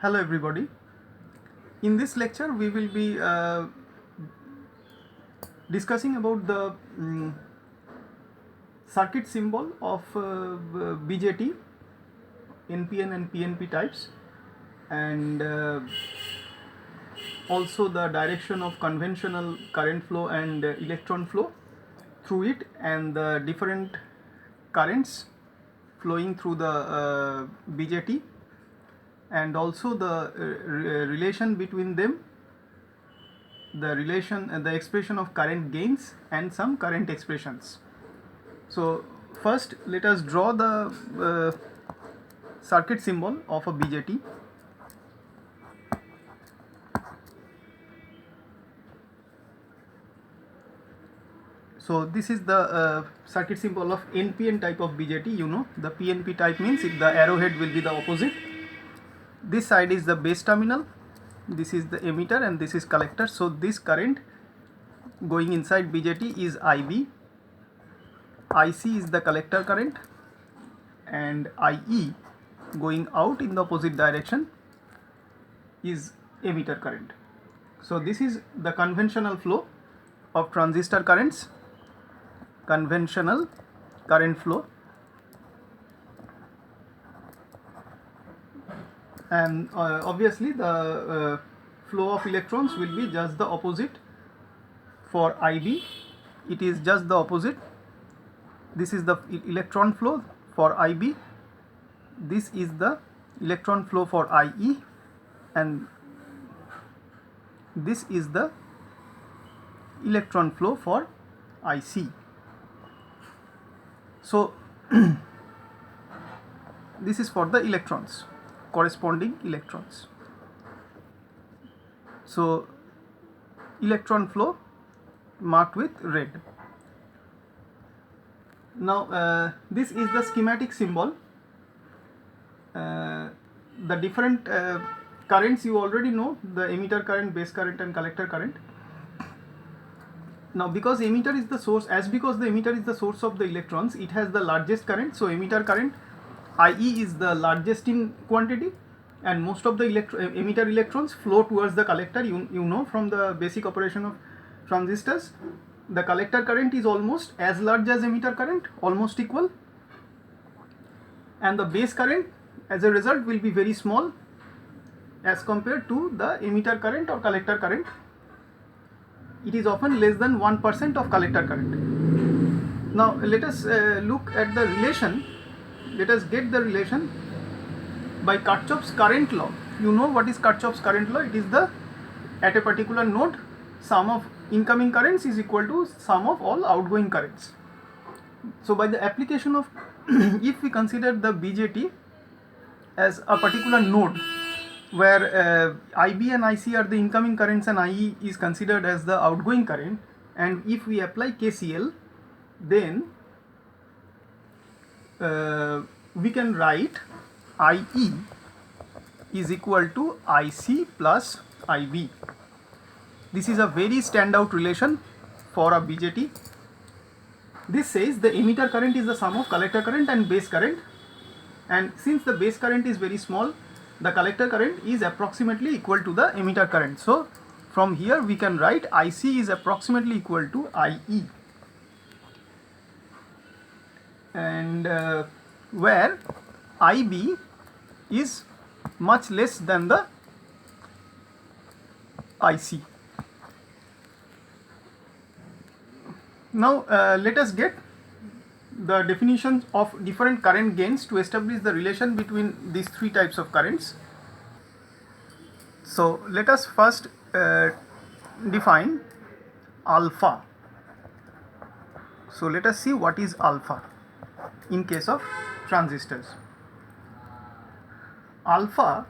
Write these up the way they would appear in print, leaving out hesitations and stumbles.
Hello everybody. In this lecture we will be discussing about the circuit symbol of BJT, NPN and PNP types, and also the direction of conventional current flow and electron flow through it, and the different currents flowing through the BJT, and also the relation between them, the expression of current gains and some current expressions. So first let us draw the circuit symbol of a BJT. So this is the circuit symbol of NPN type of BJT. You know, the PNP type means the arrowhead will be the opposite. This side is the base terminal, this is the emitter, and this is collector. So this current going inside BJT is IB, IC is the collector current, and IE going out in the opposite direction is emitter current. So this is the conventional flow of transistor currents, conventional current flow, and obviously the flow of electrons will be just the opposite. For IB it is just the opposite. This is the electron flow for IB, this is the electron flow for IE, and this is the electron flow for IC. So this is for the electrons, corresponding electrons. So electron flow marked with red. Now this is the schematic symbol. The different currents you already know, the emitter current, base current, and collector current. Now because the emitter is the source of the electrons, it has the largest current. So emitter current IE is the largest in quantity, and most of the emitter electrons flow towards the collector. You know from the basic operation of transistors, the collector current is almost as large as emitter current, almost equal, and the base current as a result will be very small as compared to the emitter current or collector current. It is often less than 1% of collector current. Now let us look at the relation. Let us get the relation by Kirchhoff's current law. You know what is Kirchhoff's current law? It is the, at a particular node, sum of incoming currents is equal to sum of all outgoing currents. So by the application of if we consider the BJT as a particular node where IB and IC are the incoming currents and IE is considered as the outgoing current, and if we apply KCL, then we can write IE is equal to IC plus IB. This is a very standout relation for a BJT. This says the emitter current is the sum of collector current and base current, and since the base current is very small, the collector current is approximately equal to the emitter current. So from here we can write IC is approximately equal to IE, and where IB is much less than the IC. Now let us get the definitions of different current gains to establish the relation between these three types of currents. So let us first define alpha. So let us see what is alpha in case of transistors. Alpha,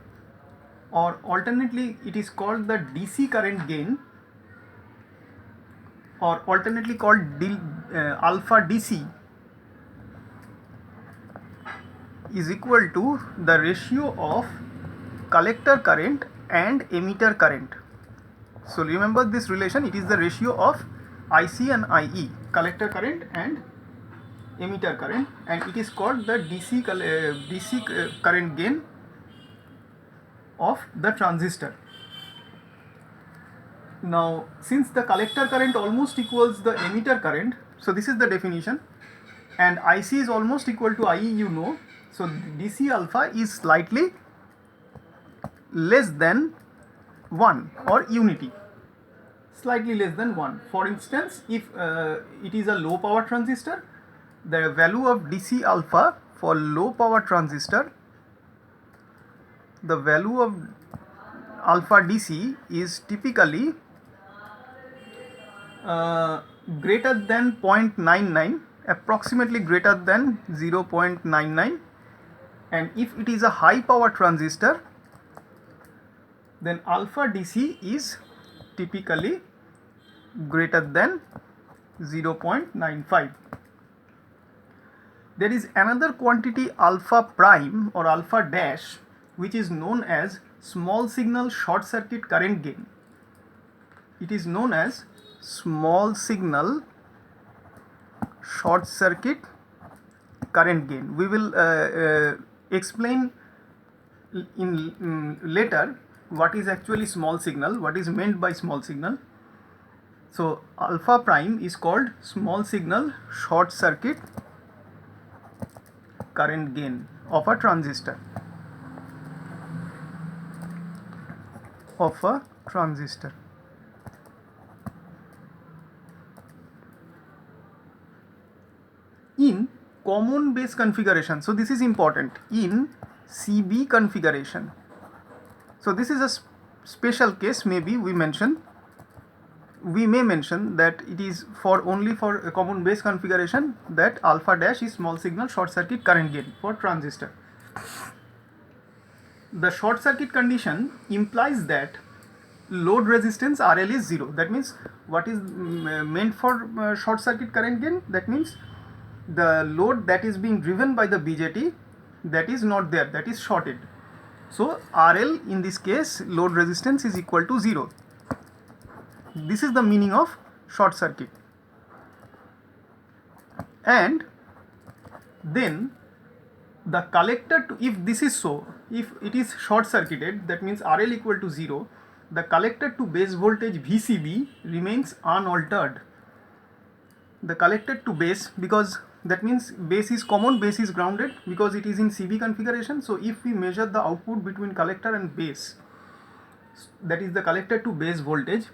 or alternately it is called the DC current gain, or alternately called alpha DC, is equal to the ratio of collector current and emitter current. So remember this relation, it is the ratio of IC and IE, collector current and emitter current, and it is called the DC current gain of the transistor. Now, since the collector current almost equals the emitter current, so this is the definition, and IC is almost equal to IE, you know, so DC alpha is slightly less than 1 or unity, slightly less than 1. For instance, if it is a low power transistor, the value of DC alpha for low power transistor, the value of alpha DC is typically greater than 0.99, approximately greater than 0.99, and if it is a high power transistor, then alpha DC is typically greater than 0.95. There is another quantity alpha prime or alpha dash, which is known as small signal short circuit current gain. It is known as small signal short circuit current gain. We will explain in later what is actually small signal, what is meant by small signal. So alpha prime is called small signal short circuit current gain of a transistor. In common base configuration, so this is important, in CB configuration. So this is a special case, maybe we may mention that it is only for a common base configuration that alpha dash is small signal short circuit current gain for transistor. The short circuit condition implies that load resistance RL is 0. That means what is meant for short circuit current gain? That means the load that is being driven by the BJT, that is not there, that is shorted. So RL in this case, load resistance is equal to 0. This is the meaning of short circuit. And then the collector, if this is so, if it is short circuited, that means RL equal to 0, the collector to base voltage VCB remains unaltered. The collector to base, because that means base is common, base is grounded because it is in CB configuration. So if we measure the output between collector and base, that is the collector to base voltage,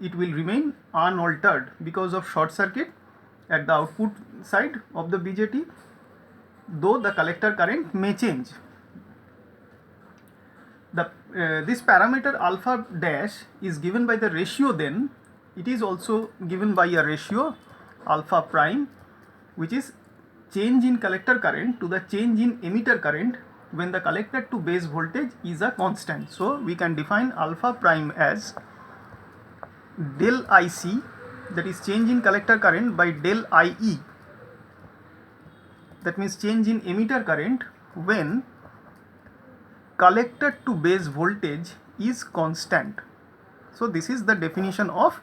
it will remain unaltered because of short circuit at the output side of the BJT, though the collector current may change. This parameter alpha dash is given by the ratio, then it is also given by a ratio alpha prime, which is change in collector current to the change in emitter current when the collector to base voltage is a constant. So we can define alpha prime as del IC, that is change in collector current, by del IE, that means change in emitter current when collector to base voltage is constant. So this is the definition of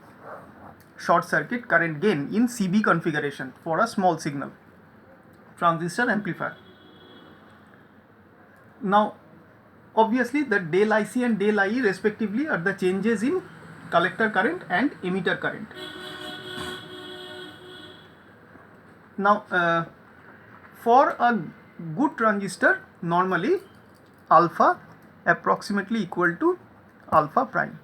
short circuit current gain in CB configuration for a small signal transistor amplifier. Now obviously the del IC and del IE respectively are the changes in collector current and emitter current. Now for a good transistor, normally alpha approximately equal to alpha prime.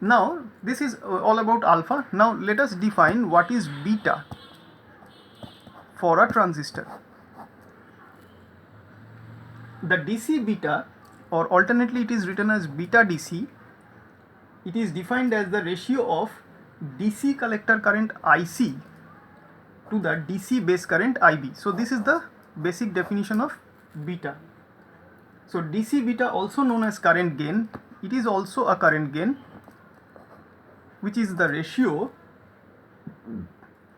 Now this is all about alpha. Now let us define what is beta for a transistor. The DC beta, or alternately it is written as beta DC, it is defined as the ratio of DC collector current IC to the DC base current IB. So this is the basic definition of beta. So DC beta, also known as current gain, it is also a current gain which is the ratio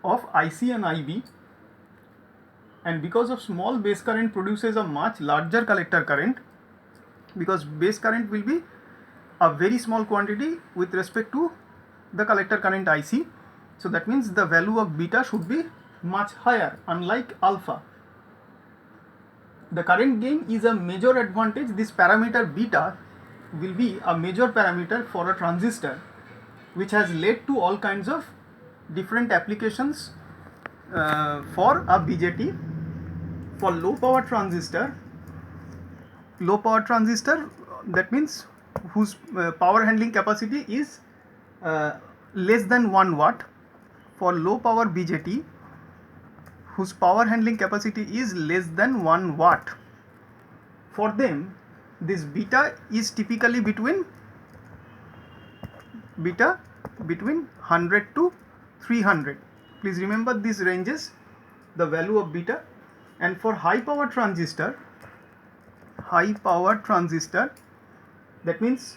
of IC and IB, and because of small base current produces a much larger collector current, because base current will be a very small quantity with respect to the collector current IC. So that means the value of beta should be much higher, unlike alpha. the current gain is a major advantage. This parameter beta will be a major parameter for a transistor, which has led to all kinds of different applications for a BJT. For low power transistor, that means whose power handling capacity is less than 1 watt. For low power BJT, whose power handling capacity is less than 1 watt, for them this beta is typically between 100 to 300. Please remember these ranges, the value of beta. And for high power transistor, that means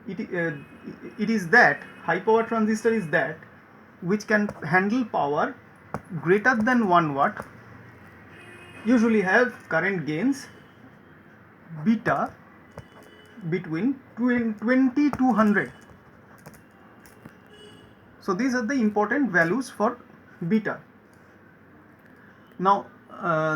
it is that high power transistor is that which can handle power greater than 1 watt, usually have current gains beta between 20 to 100. So these are the important values for beta. Now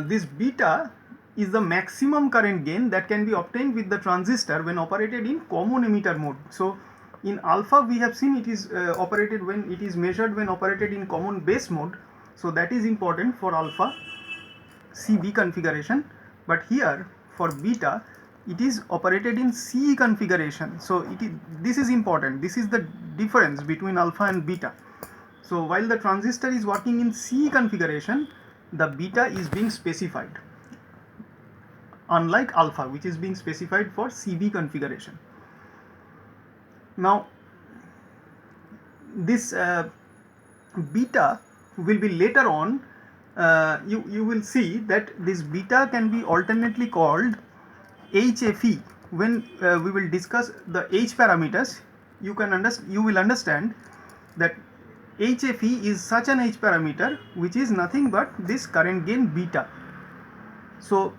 this beta is the maximum current gain that can be obtained with the transistor when operated in common emitter mode. So in alpha we have seen it is measured when operated in common base mode, so that is important for alpha CB configuration. But here for beta it is operated in CE configuration, so this is important. This is the difference between alpha and beta. So while the transistor is working in CE configuration, the beta is being specified, unlike alpha which is being specified for CB configuration. Now this beta will be later on, you will see that this beta can be alternately called HFE. When we will discuss the H parameters, you will understand that HFE is such an H parameter which is nothing but this current gain beta. So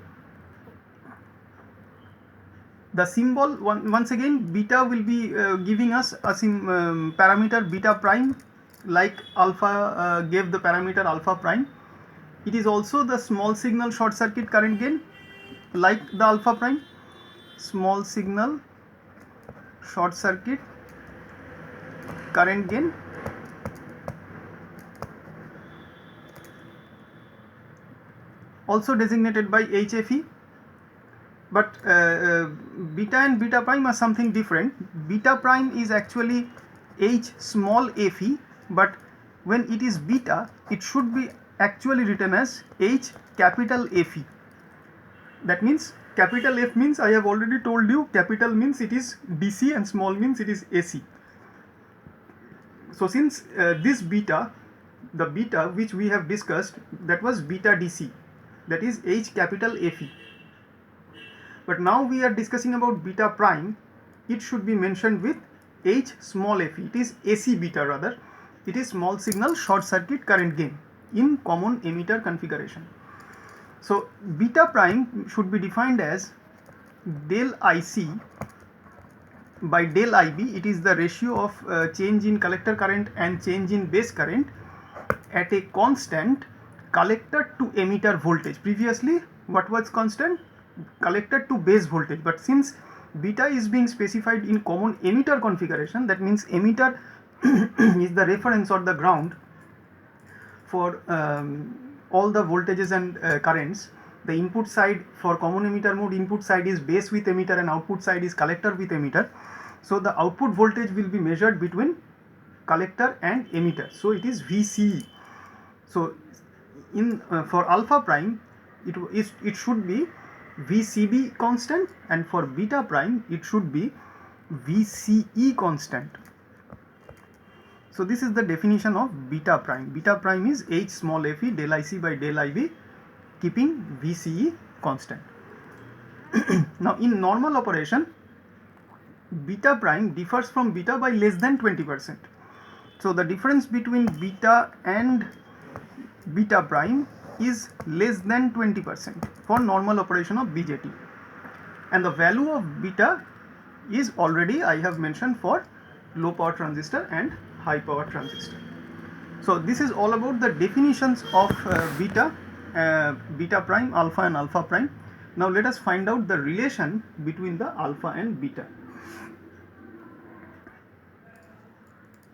the symbol once again, beta will be giving us a parameter beta prime, like alpha gave the parameter alpha prime. It is also the small signal short circuit current gain, like the alpha prime. Small signal short circuit current gain, also designated by HFE. But beta and beta prime are something different. Beta prime is actually H small fe, but when it is beta, it should be actually written as H capital Fe. That means capital F means, I have already told you, capital means it is DC and small means it is AC. So since this beta, the beta which we have discussed, that was beta DC, that is H capital Fe. But now we are discussing about beta prime, it should be mentioned with H small fe. It is AC beta rather. It is small signal short circuit current gain in common emitter configuration. So beta prime should be defined as del IC by del IB. It is the ratio of change in collector current and change in base current at a constant collector to emitter voltage. Previously what was constant? Collector to base voltage, but since beta is being specified in common emitter configuration, that means emitter is the reference or the ground for all the voltages and currents. The input side for common emitter mode, input side is base with emitter and output side is collector with emitter. So the output voltage will be measured between collector and emitter, so it is VCE. So in for alpha prime it should be VCB constant, and for beta prime it should be VCE constant. So this is the definition of beta prime. Beta prime is H small fe del IC by del IB, keeping VCE constant. Now in normal operation, beta prime differs from beta by less than 20%. So the difference between beta and beta prime is less than 20% for normal operation of BJT, and the value of beta is already I have mentioned for low power transistor and high power transistor. So this is all about the definitions of beta, beta prime, alpha and alpha prime. Now let us find out the relation between the alpha and beta.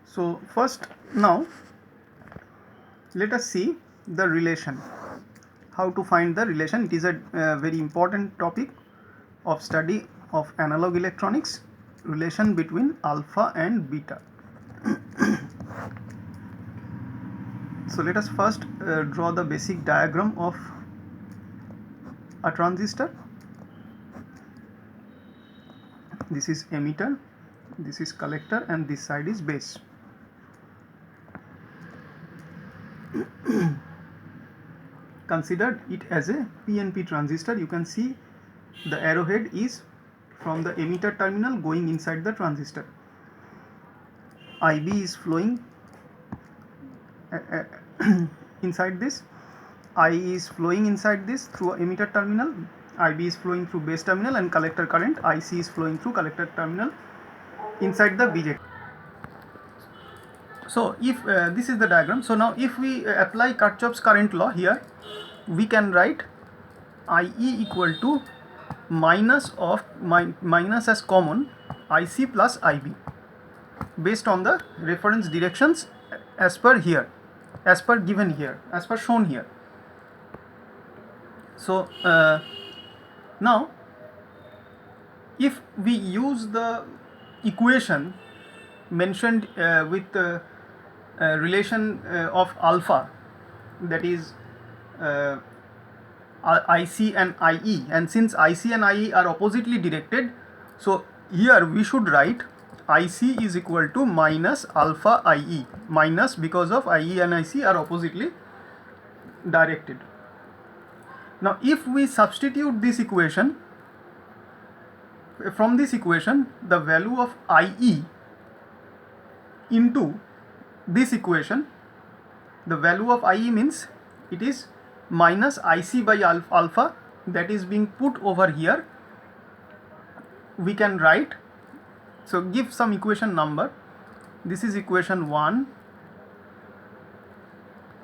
So first, now let us see the relation, how to find the relation. It is a very important topic of study of analog electronics, relation between alpha and beta. So let us first draw the basic diagram of a transistor. This is emitter, this is collector, and this side is base. Consider it as a PNP transistor. You can see the arrowhead is from the emitter terminal going inside the transistor. IB is flowing inside this, I is flowing inside this through emitter terminal, IB is flowing through base terminal, and collector current IC is flowing through collector terminal inside the BJT. So if this is the diagram, so now if we apply Kirchhoff's current law here, we can write IE equal to minus as common IC plus IB based on the reference directions as per here, as per given here, as per shown here. So now if we use the equation mentioned with relation of alpha, that is IC and IE, and since IC and IE are oppositely directed, so here we should write IC is equal to minus alpha IE, minus because of IE and IC are oppositely directed. Now if we substitute this equation, from this equation the value of IE into this equation, the value of IE means it is minus IC by alpha, that is being put over here. We can write, so give some equation number. This is equation 1,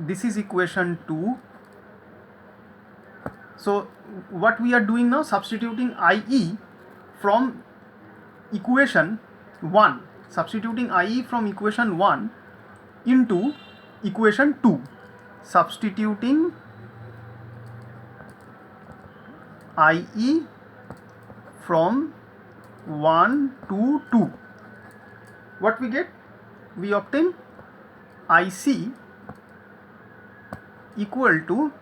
this is equation 2. So what we are doing now, substituting IE from equation 1, substituting IE from equation 1 into equation 2, substituting IE from 1 to 2. What we get? We obtain IC equal to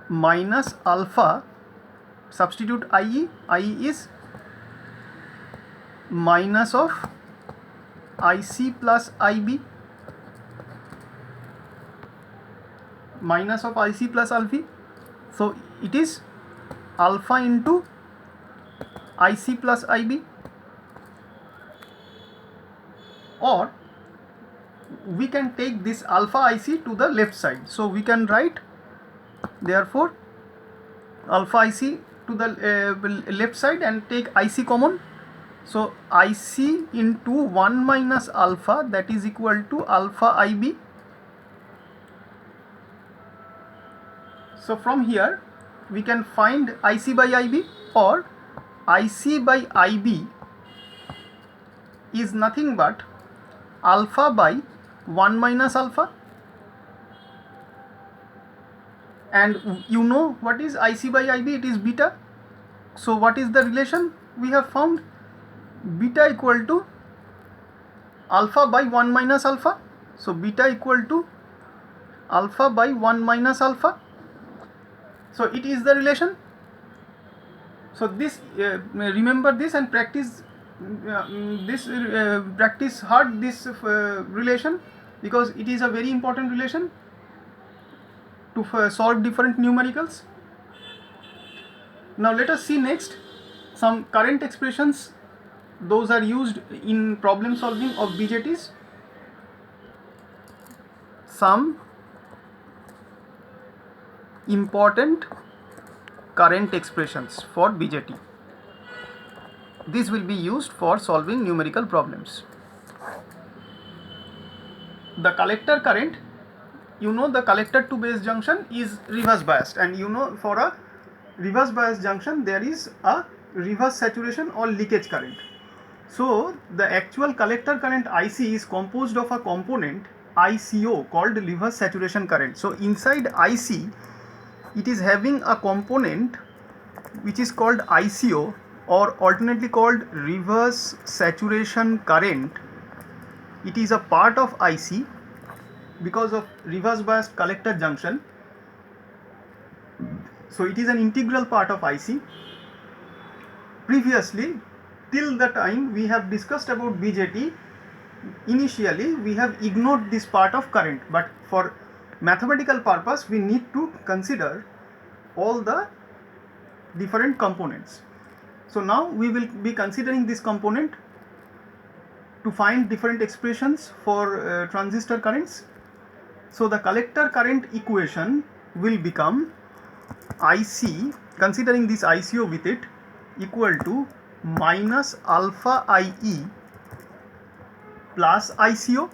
minus alpha, substitute IE is minus of IC plus IB, minus of IC plus IB, so it is alpha into IC plus IB, or we can take this alpha IC to the left side, so we can write therefore alpha IC to the left side and take IC common, so IC into 1 minus alpha, that is equal to alpha IB. So from here we can find IC by IB, or IC by IB is nothing but alpha by 1 minus alpha, and you know what is IC by IB, it is beta. So what is the relation we have found? Beta equal to alpha by 1 minus alpha, so beta equal to alpha by 1 minus alpha, so it is the relation. So this remember this and practice practice hard this relation, because it is a very important relation to solve different numericals. Now let us see next some current expressions. Those are used in problem solving of BJTs. Some important current expressions for BJT. This will be used for solving numerical problems. The collector current you know the collector to base junction is reverse biased, and you know for a reverse biased junction there is a reverse saturation or leakage current. So the actual collector current IC is composed of a component ICO called reverse saturation current. So inside IC it is having a component which is called ICO, or alternately called reverse saturation current. It is a part of IC because of reverse biased collector junction. So it is an integral part of IC. Previously, till the time we have discussed about BJT, initially we have ignored this part of current, but for mathematical purpose we need to consider all the different components. So now we will be considering this component to find different expressions for transistor currents. So the collector current equation will become IC, considering this ICO with it, equal to minus alpha IE plus ICO.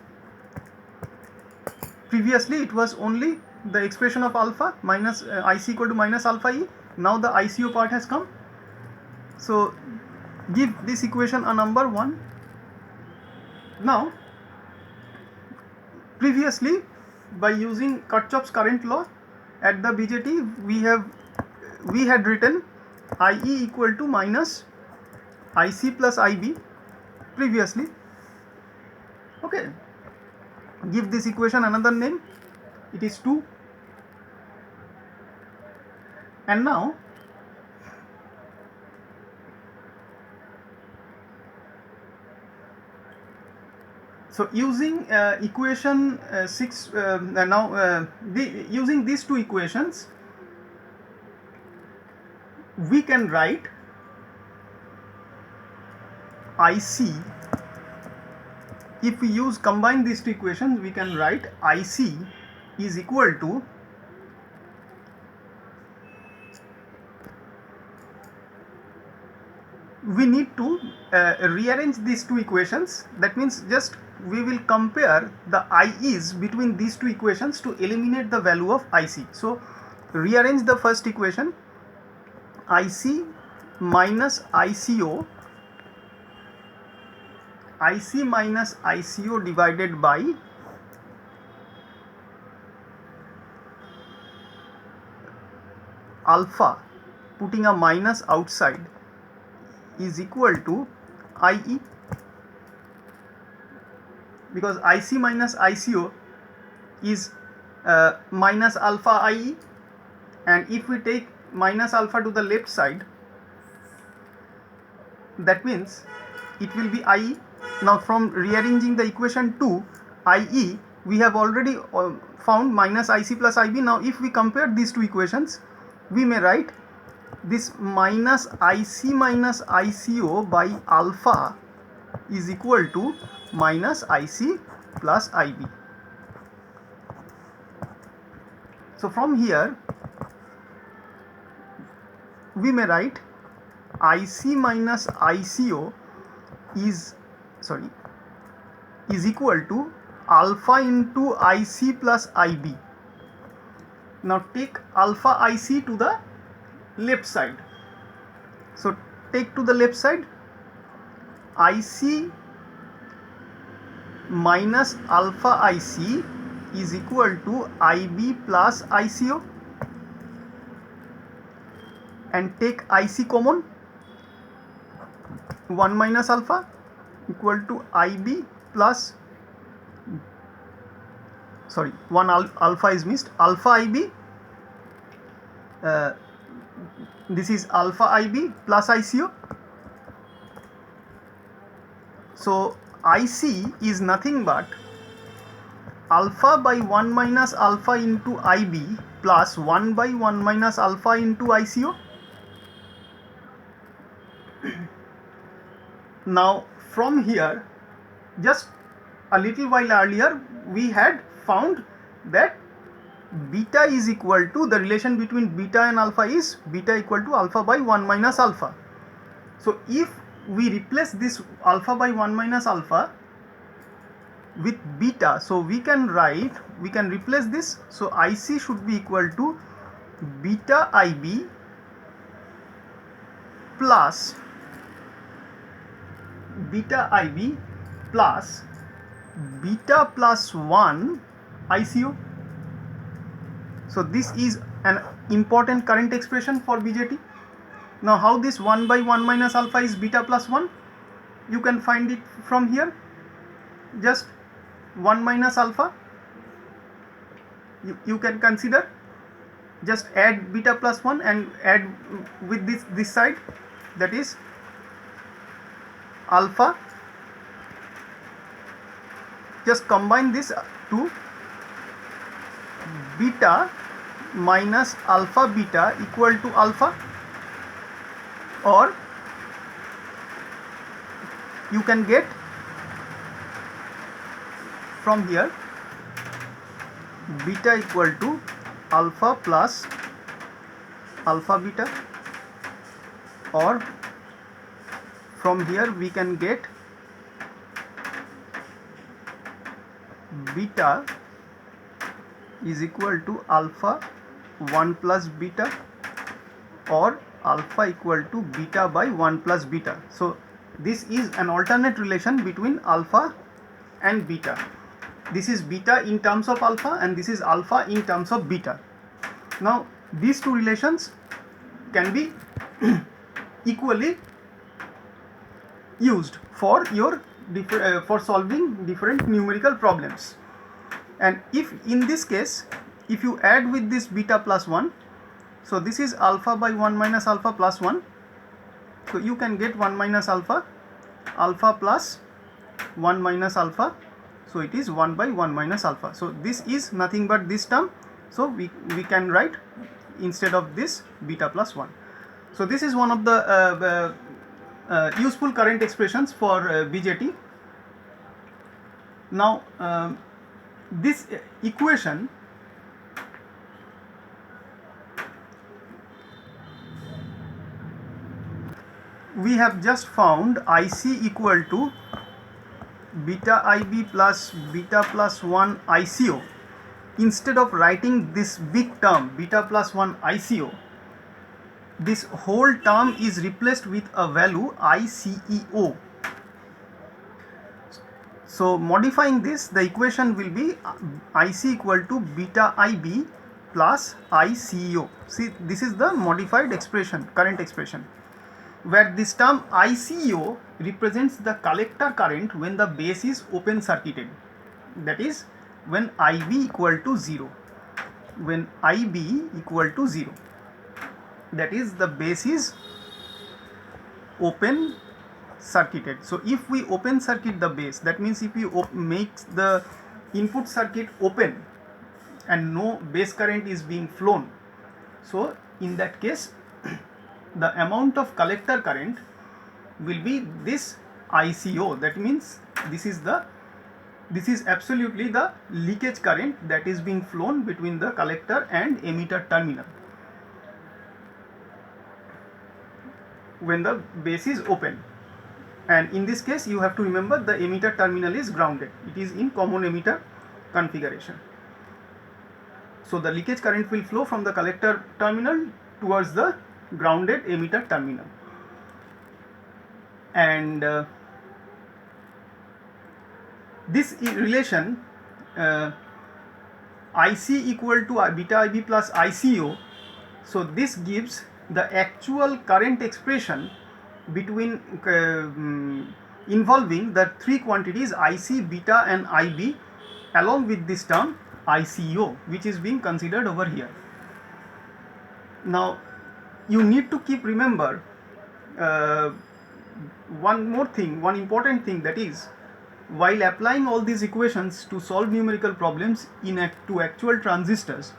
Previously it was only the expression of alpha minus IC equal to minus alpha E. Now the ICO part has come. So give this equation a number 1. Now previously, by using Kirchhoff's current law at the BJT, we had written IE equal to minus IC plus IB previously. Okay, give this equation another name, it is 2. And now so using equation 6, using these two equations, we can write IC. If we combine these two equations, we can write IC is equal to we need to rearrange these two equations. That means just we will compare the IEs between these two equations to eliminate the value of IC. So rearrange the first equation, IC minus ICO, IC minus ICO divided by alpha, putting a minus outside, is equal to IE, because IC minus ICO is minus alpha IE, and if we take minus alpha to the left side, that means it will be IE. Now from rearranging the equation 2, IE, we have already found minus IC plus IB. Now if we compare these two equations, we may write this minus IC minus ICO by alpha is equal to minus IC plus IB. So from here we may write IC minus ICO is equal to alpha into IC plus IB. Now take alpha IC to the left side. So take to the left side, IC minus alpha IC is equal to IB plus ICO, and take IC common, 1 minus alpha equal to IB plus, one alpha is missed, alpha IB, this is alpha IB plus ICO. So IC is nothing but alpha by 1 minus alpha into IB plus 1 by 1 minus alpha into ICO. Now from here, just a little while earlier we had found that beta is equal to, the relation between beta and alpha is beta equal to alpha by 1 minus alpha. So if we replace this alpha by 1 minus alpha with beta, so we can replace this. So IC should be equal to beta IB plus beta plus 1 ICO. So this is an important current expression for BJT. Now how this 1 by 1 minus alpha is beta plus 1? You can find it from here. Just 1 minus alpha. You can consider, just add beta plus 1 and add with this side, that is alpha. Just combine this to beta minus alpha beta equal to alpha, or you can get from here beta equal to alpha plus alpha beta, or from here we can get beta is equal to alpha 1 plus beta, or alpha equal to beta by 1 plus beta. So this is an alternate relation between alpha and beta. This is beta in terms of alpha and this is alpha in terms of beta. Now these two relations can be equally used for your for solving different numerical problems. And if in this case, if you add with this beta plus 1, so this is alpha by 1 minus alpha plus 1, so you can get 1 minus alpha, alpha plus 1 minus alpha, so it is 1 by 1 minus alpha. So this is nothing but this term, so we can write instead of this beta plus 1. So this is one of the useful current expressions for BJT. Now this equation we have just found IC equal to beta IB plus beta plus 1 ICO. Instead of writing this big term beta plus 1 ICO, this whole term is replaced with a value ICEO. So modifying this, the equation will be IC equal to beta IB plus ICEO. See, this is the modified expression, current expression, where this term ICEO represents the collector current when the base is open circuited, that is when IB equal to 0. When IB equal to 0, that is the base is open circuited. So if we open circuit the base, that means if you make the input circuit open and no base current is being flown, so in that case the amount of collector current will be this ICO. That means this is absolutely the leakage current that is being flown between the collector and emitter terminal when the base is open. And in this case you have to remember the emitter terminal is grounded, it is in common emitter configuration. So the leakage current will flow from the collector terminal towards the grounded emitter terminal. And this relation IC equal to beta IB plus ICO, so this gives the actual current expression between involving the three quantities IC, beta and IB along with this term ICO, which is being considered over here. Now you need to keep remember one more thing, one important thing, that is while applying all these equations to solve numerical problems to actual transistors,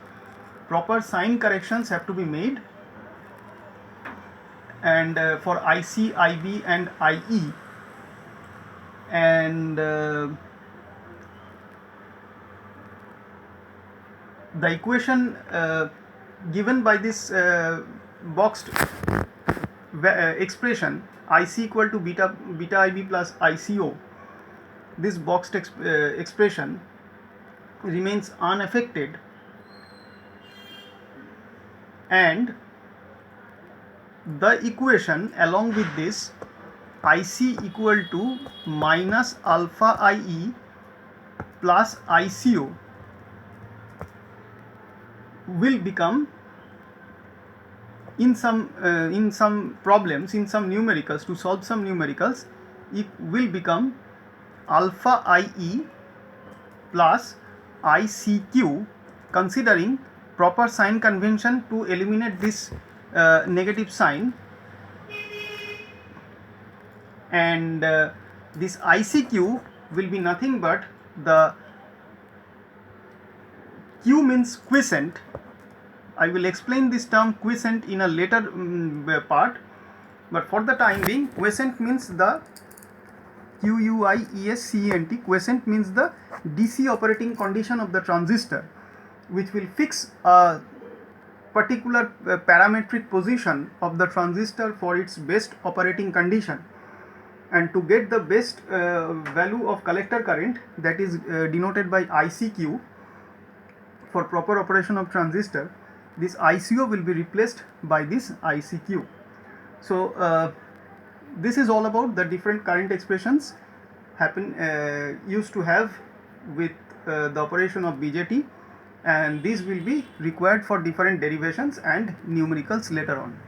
proper sign corrections have to be made. And for IC, IB and IE, and the equation given by this boxed expression IC equal to beta IB plus ICO, this boxed expression remains unaffected, and the equation along with this IC equal to minus alpha IE plus ICO will become in some problems, in some numericals, to solve some numericals, it will become alpha IE plus ICQ, considering proper sign convention to eliminate this negative sign, and this ICQ will be nothing but the Q means quiescent. I will explain this term quiescent in a later part, but for the time being, quiescent means the QUIESCENT. Quiescent means the DC operating condition of the transistor, which will fix a particular parametric position of the transistor for its best operating condition. And to get the best value of collector current, that is denoted by ICQ, for proper operation of transistor, this ICO will be replaced by this ICQ. So this is all about the different current expressions used to have with the operation of BJT, and these will be required for different derivations and numericals later on.